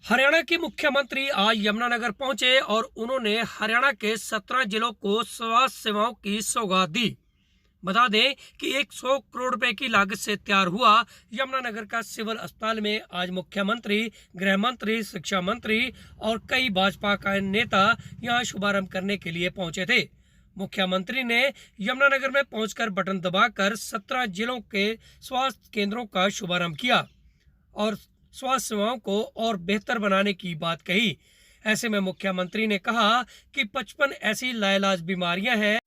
हरियाणा के मुख्यमंत्री आज यमुनानगर पहुंचे और उन्होंने हरियाणा के 17 जिलों को स्वास्थ्य सेवाओं की सौगात दी। बता दें कि 100 करोड़ रुपए की लागत से तैयार हुआ यमुनानगर का सिविल अस्पताल में आज मुख्यमंत्री, गृह मंत्री, शिक्षा मंत्री और कई भाजपा का नेता यहां शुभारंभ करने के लिए पहुंचे थे। मुख्यमंत्री ने यमुनानगर में पहुंचकर बटन दबाकर 17 जिलों के स्वास्थ्य केंद्रों का शुभारंभ किया और स्वास्थ्य सेवाओं को और बेहतर बनाने की बात कही। ऐसे में मुख्यमंत्री ने कहा कि 55 ऐसी लाइलाज बीमारियां हैं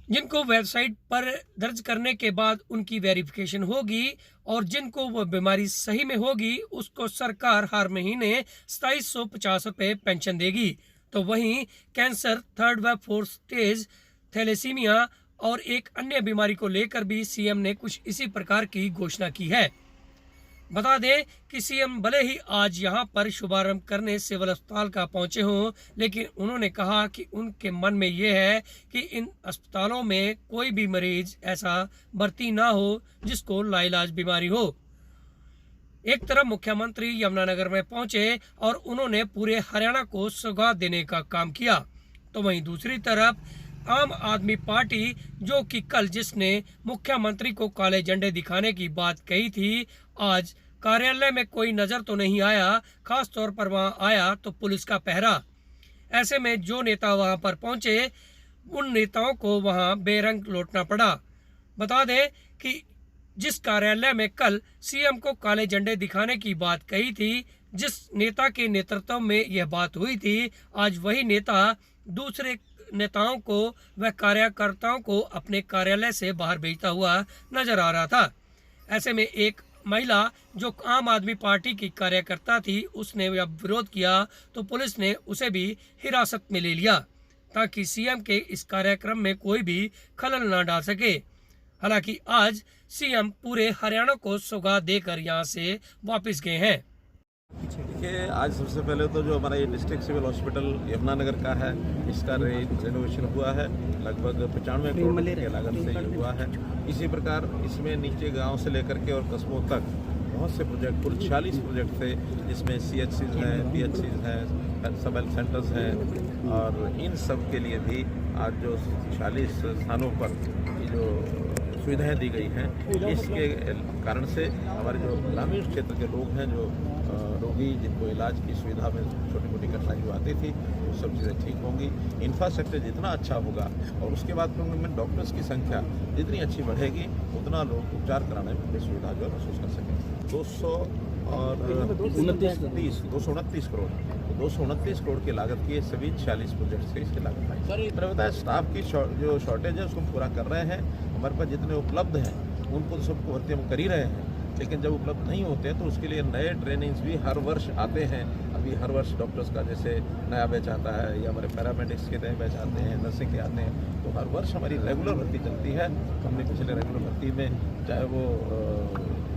जिनको वेबसाइट पर दर्ज करने के बाद उनकी वेरिफिकेशन होगी और जिनको वो बीमारी सही में होगी उसको सरकार हर महीने 2750 रुपये पेंशन देगी। तो वहीं कैंसर, थर्ड व फोर्थ स्टेज, थैलेसीमिया और एक अन्य बीमारी को लेकर भी सीएम ने कुछ इसी प्रकार की घोषणा की है। बता दें कि सीएम भले ही आज यहां पर शुभारंभ करने सिविल अस्पताल का पहुंचे हों, लेकिन उन्होंने कहा कि उनके मन में यह है कि इन अस्पतालों में कोई भी मरीज ऐसा भर्ती ना हो जिसको लाइलाज बीमारी हो। एक तरफ मुख्यमंत्री यमुनानगर में पहुंचे और उन्होंने पूरे हरियाणा को सौगात देने का काम किया, तो वहीं दूसरी तरफ आम आदमी पार्टी, जो कि कल जिसने मुख्यमंत्री को काले झंडे दिखाने की बात कही थी, आज कार्यालय में कोई नजर तो नहीं आया। खास तौर पर वहां आया तो पुलिस का पहरा। ऐसे में जो नेता वहां पर पहुंचे उन नेताओं को वहां बेरंग लौटना पड़ा। बता दें कि जिस कार्यालय में कल सीएम को काले झंडे दिखाने की बात कही थी, जिस नेता के नेतृत्व में यह बात हुई थी, आज वही नेता दूसरे नेताओं को व कार्यकर्ताओं को अपने कार्यालय से बाहर भेजता हुआ नजर आ रहा था। ऐसे में एक महिला जो आम आदमी पार्टी की कार्यकर्ता थी, उसने जब विरोध किया तो पुलिस ने उसे भी हिरासत में ले लिया ताकि सीएम के इस कार्यक्रम में कोई भी खलल ना डाल सके। हालांकि आज सीएम पूरे हरियाणा को सौगात देकर यहां से वापस गए हैं। देखिए, आज सबसे पहले तो जो हमारा ये डिस्ट्रिक्ट सिविल हॉस्पिटल यमुनानगर का है, इसका रेनोवेशन हुआ है, लगभग 95 करोड़ की लागत से ये हुआ है। इसी प्रकार इसमें नीचे गांव से लेकर के और कस्बों तक बहुत से प्रोजेक्ट, कुल 46 प्रोजेक्ट थे, जिसमें CHCs हैं, PHCs हैं, सब हेल्थ सेंटर्स हैं, और इन सब के लिए भी आज जो 40 स्थानों पर जो सुविधाएं दी गई हैं, इसके कारण से हमारे जो ग्रामीण क्षेत्र के लोग हैं, जो रोगी जिनको इलाज की सुविधा में छोटी मोटी कठिनाई जो आती थी, वो सब चीज़ें ठीक होंगी। इंफ्रास्ट्रक्चर जितना अच्छा होगा और उसके बाद में डॉक्टर्स की संख्या जितनी अच्छी बढ़ेगी, उतना लोग उपचार कराने में अपनी सुविधा जो महसूस कर सकें। 229 करोड़ 229 करोड़ की लागत की सभी 46 प्रोजेक्ट से इसकी लागत आई। सर, मैंने बताया स्टाफ की जो शॉर्टेज है उसको हम पूरा कर रहे हैं। हमारे पास जितने उपलब्ध हैं उनको तो सबको भर्ती हम कर ही रहे हैं, लेकिन जब उपलब्ध नहीं होते हैं तो उसके लिए नए ट्रेनिंग्स भी हर वर्ष आते हैं। अभी हर वर्ष डॉक्टर्स का जैसे नया बैच आता है, या हमारे पैरामेडिक्स के नए बैच आते हैं, नर्सिंग के आते हैं, तो हर वर्ष हमारी रेगुलर भर्ती चलती है। हमने पिछले रेगुलर भर्ती में चाहे वो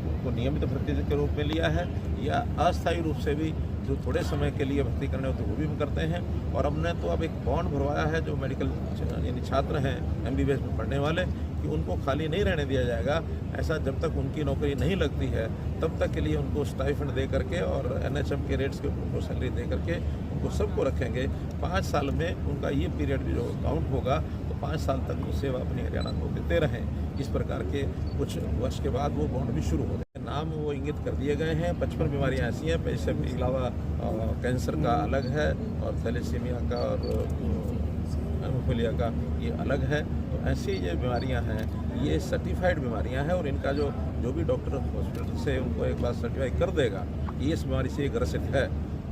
उनको नियमित भर्ती के रूप में लिया है या अस्थायी रूप से भी जो थोड़े समय के लिए भर्ती करने होते वो भी हम करते हैं। और हमने तो अब एक बॉन्ड भरवाया है जो मेडिकल यानी छात्र हैं MBBS में पढ़ने वाले, कि उनको खाली नहीं रहने दिया जाएगा। ऐसा जब तक उनकी नौकरी नहीं लगती है तब तक के लिए उनको स्टाइफंड दे करके और NHM के रेट्स के उनको सैलरी दे करके उनको सबको रखेंगे। 5 साल में उनका ये पीरियड भी जो काउंट होगा, तो 5 साल तक वो सेवा अपनी हरियाणा को देते रहें। इस प्रकार के कुछ वर्ष के बाद वो बॉन्ड भी शुरू हो जाए। नाम वो इंगित कर दिए गए हैं। 55 बीमारियाँ ऐसी हैं, पैसे के अलावा कैंसर का अलग है और थैलेसीमिया का और हेमोफीलिया का ये अलग है। तो ऐसी ये बीमारियां हैं, ये सर्टिफाइड बीमारियां हैं, और इनका जो भी डॉक्टर हॉस्पिटल से उनको एक बार सर्टिफाई कर देगा ये इस बीमारी से ग्रसित है,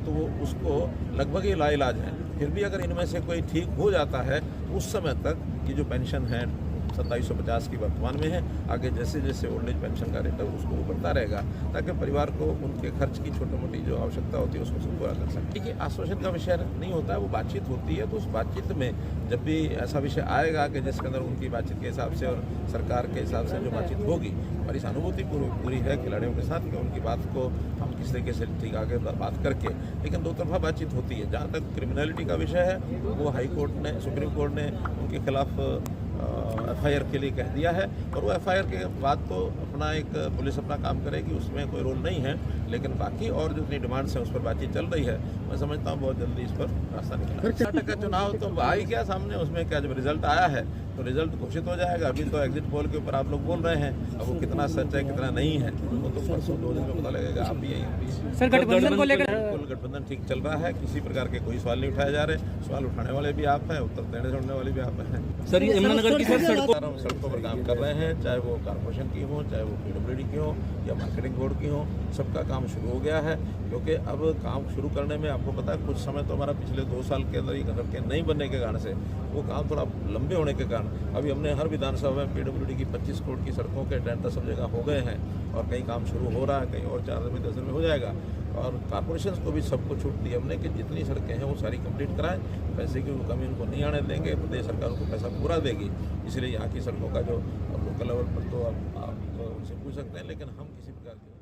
तो वो उसको लगभग ये लाइलाज है। फिर भी अगर इनमें से कोई ठीक हो जाता है, उस समय तक ये जो पेंशन है 2750 की वर्तमान में है, आगे जैसे जैसे ओल्ड एज पेंशन का रेट है उसको वो बढ़ता रहेगा, ताकि परिवार को उनके खर्च की छोटी मोटी जो आवश्यकता होती है उसको सब पूरा कर सके। देखिए, आश्वासन का विषय नहीं होता है, वो बातचीत होती है। तो उस बातचीत में जब भी ऐसा विषय आएगा कि जिसके अंदर उनकी बातचीत के हिसाब से और सरकार के हिसाब से जो बातचीत होगी, हमारी सहानुभूति पूरी है खिलाड़ियों के साथ कि उनकी बात को हम किस तरीके से ठीक आगे बात करके, लेकिन दो तरफा बातचीत होती है। जहाँ तक क्रिमिनलिटी का विषय है, वो हाई कोर्ट ने, सुप्रीम कोर्ट ने उनके खिलाफ FIR के लिए कह दिया है, और वो FIR के बाद तो अपना एक पुलिस अपना काम करेगी, उसमें कोई रोल नहीं है। लेकिन बाकी और जितनी डिमांड्स हैं उस पर बातचीत चल रही है। मैं समझता हूँ बहुत जल्दी इस पर रास्ता निकलेगा। कर्नाटक का चुनाव तो आ ही गया सामने, उसमें क्या जब रिजल्ट आया है तो रिजल्ट घोषित हो जाएगा। अभी तो एग्जिट पोल के ऊपर आप लोग बोल रहे हैं, अब वो कितना सच है कितना नहीं है वो तो परसों 2 दिन में पता लगेगा। आप भी यहीं सर गठबंधन को लेकर गठबंधन ठीक चल रहा है, किसी प्रकार के कोई सवाल नहीं उठाए जा रहे। सवाल उठाने वाले भी आप हैं, उत्तर देने छोड़ने वाले भी आप हैं। सर ये यमुनानगर की सड़कों पर काम कर रहे हैं, चाहे वो कॉर्पोरेशन की हो, चाहे वो PWD की हो या मार्केटिंग बोर्ड की हो, सबका काम शुरू हो गया है। क्योंकि अब काम शुरू करने में आपको पता है कुछ समय तो हमारा पिछले 2 साल के अंदर ये सड़कें नहीं बनने के कारण से वो काम थोड़ा लंबे होने के कारण अभी हमने हर विधानसभा में PWD की 25 करोड़ की सड़कों के टेंडर सब जगह हो गए हैं, और कहीं काम शुरू हो रहा है, कहीं और 4 दिन 10 दिन में हो जाएगा। और कॉर्पोरेशन को भी सबको छूट दी हमने कि जितनी सड़कें हैं वो सारी कंप्लीट कराएं, पैसे की कमी उनको नहीं आने देंगे, प्रदेश सरकार उनको पैसा पूरा देगी। इसलिए यहाँ की सड़कों का जो लोकल लेवल पर तो आप उनसे पूछ सकते हैं, लेकिन हम किसी प्रकार की